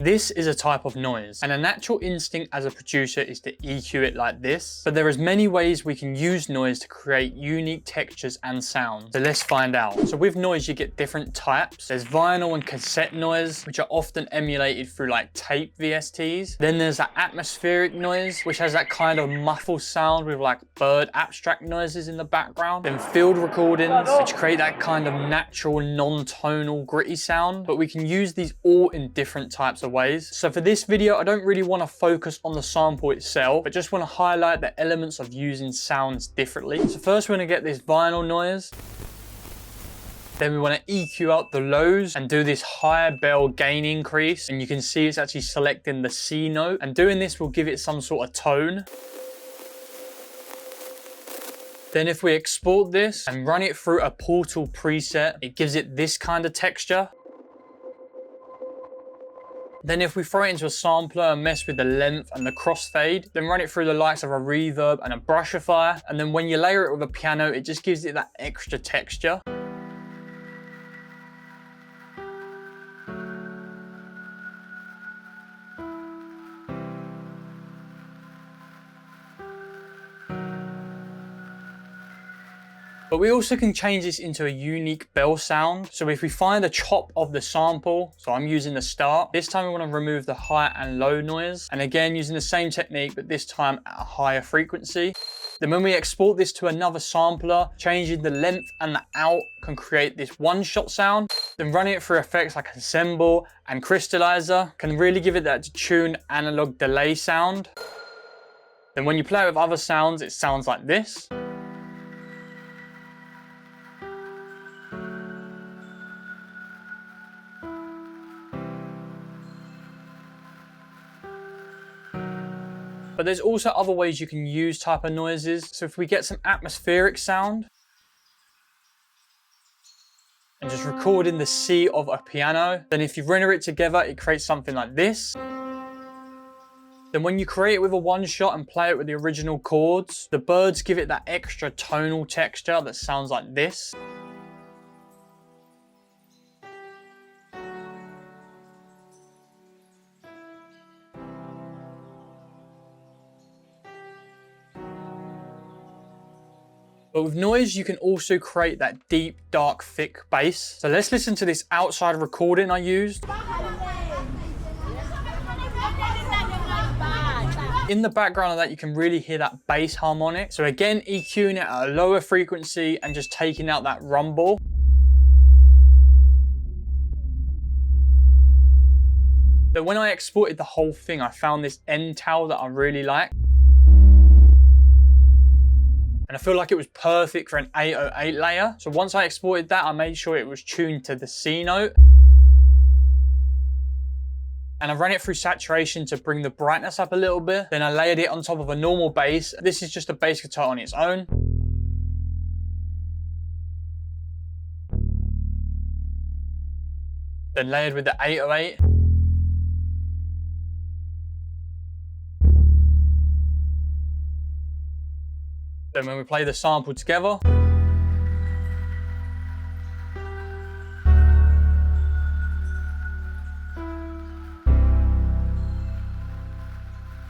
This is a type of noise, and a natural instinct as a producer is to EQ it like this. But there is many ways we can use noise to create unique textures and sounds. So let's find out. So with noise, you get different types. There's vinyl and cassette noise, which are often emulated through like tape VSTs. Then there's that atmospheric noise, which has that kind of muffled sound with like bird abstract noises in the background. Then field recordings, which create that kind of natural, non-tonal, gritty sound. But we can use these all in different types of ways. So for this video, I don't really want to focus on the sample itself, but just want to highlight the elements of using sounds differently. So first we're going to get this vinyl noise. Then we want to EQ out the lows and do this higher bell gain increase. And you can see it's actually selecting the C note, and doing this will give it some sort of tone. Then if we export this and run it through a Portal preset, it gives it this kind of texture. Then if we throw it into a sampler and mess with the length and the crossfade, then run it through the likes of a reverb and a brushifier, and then when you layer it with a piano, it just gives it that extra texture. But we also can change this into a unique bell sound. So if we find the chop of the sample, so I'm using the start, this time we want to remove the high and low noise. And again, using the same technique, but this time at a higher frequency. Then when we export this to another sampler, changing the length and the out can create this one-shot sound. Then running it through effects like Ensemble and Crystallizer can really give it that tuned analog delay sound. Then when you play it with other sounds, it sounds like this. But there's also other ways you can use type of noises. So if we get some atmospheric sound and just record in the C of a piano, then if you render it together, it creates something like this. Then when you create it with a one shot and play it with the original chords, the birds give it that extra tonal texture that sounds like this. But with noise, you can also create that deep, dark, thick bass. So let's listen to this outside recording I used. In the background of that, you can really hear that bass harmonic. So again, EQing it at a lower frequency and just taking out that rumble. But when I exported the whole thing, I found this end towel that I really like. And I feel like it was perfect for an 808 layer. So once I exported that, I made sure it was tuned to the C note. And I ran it through saturation to bring the brightness up a little bit. Then I layered it on top of a normal bass. This is just a bass guitar on its own. Then layered with the 808. Then when we play the sample together,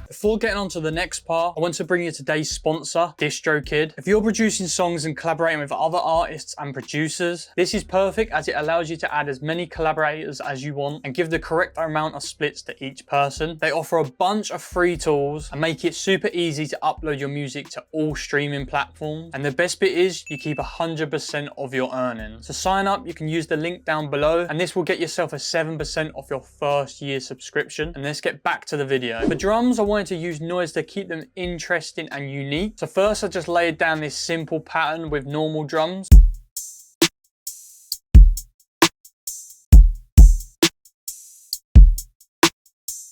before getting on to the next part, I want to bring you today's sponsor, DistroKid. If you're producing songs and collaborating with other artists and producers, this is perfect as it allows you to add as many collaborators as you want and give the correct amount of splits to each person. They offer a bunch of free tools and make it super easy to upload your music to all streaming platforms. And the best bit is you keep 100% of your earnings. To sign up, you can use the link down below, and this will get yourself a 7% off your first year subscription. And let's get back to the video. For drums, I wanted to use noise to keep them interesting and unique. So first I just laid down this simple pattern with normal drums.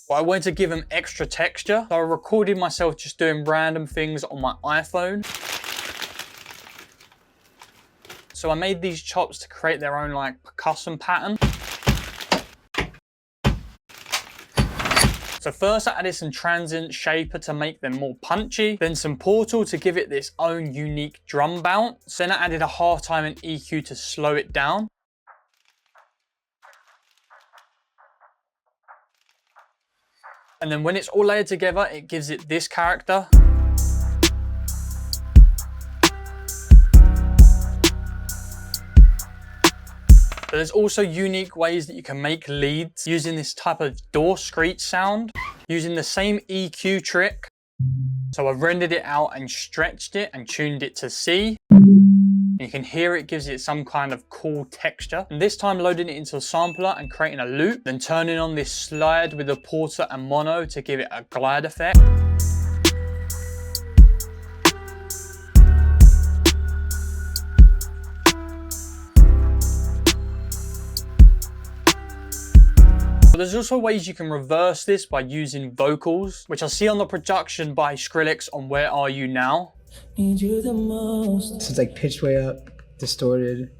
But I wanted to give them extra texture. So I recorded myself just doing random things on my iPhone. So I made these chops to create their own like percussion pattern. So first I added some transient shaper to make them more punchy, then some Portal to give it its own unique drum bounce. Then I added a halftime and EQ to slow it down. And then when it's all layered together, it gives it this character. But there's also unique ways that you can make leads using this type of door screech sound, using the same EQ trick. So I've rendered it out and stretched it and tuned it to C. You can hear it gives it some kind of cool texture. And this time loading it into a sampler and creating a loop, then turning on this slide with a porter and mono to give it a glide effect. There's also ways you can reverse this by using vocals, which I see on the production by Skrillex on Where Are You Now. Need you the most. So it's like pitched way up, distorted,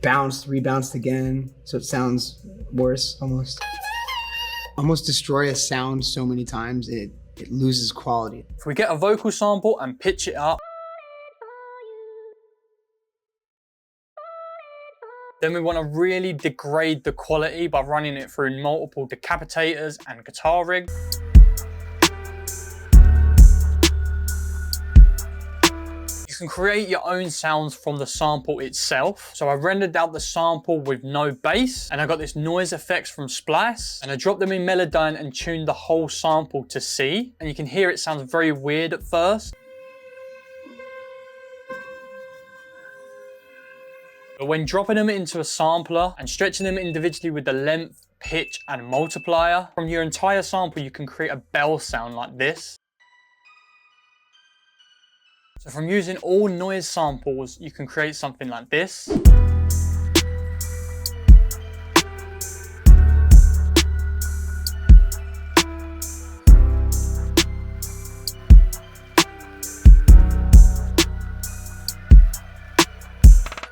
bounced, rebounced again, so it sounds worse almost. Almost destroy a sound so many times it loses quality. If we get a vocal sample and pitch it up, then we want to really degrade the quality by running it through multiple decapitators and guitar rig. You can create your own sounds from the sample itself. So I rendered out the sample with no bass, and I got this noise effects from Splice, and I dropped them in Melodyne and tuned the whole sample to C. And you can hear it sounds very weird at first. But when dropping them into a sampler and stretching them individually with the length, pitch, and multiplier, from your entire sample, you can create a bell sound like this. So from using all noise samples, you can create something like this.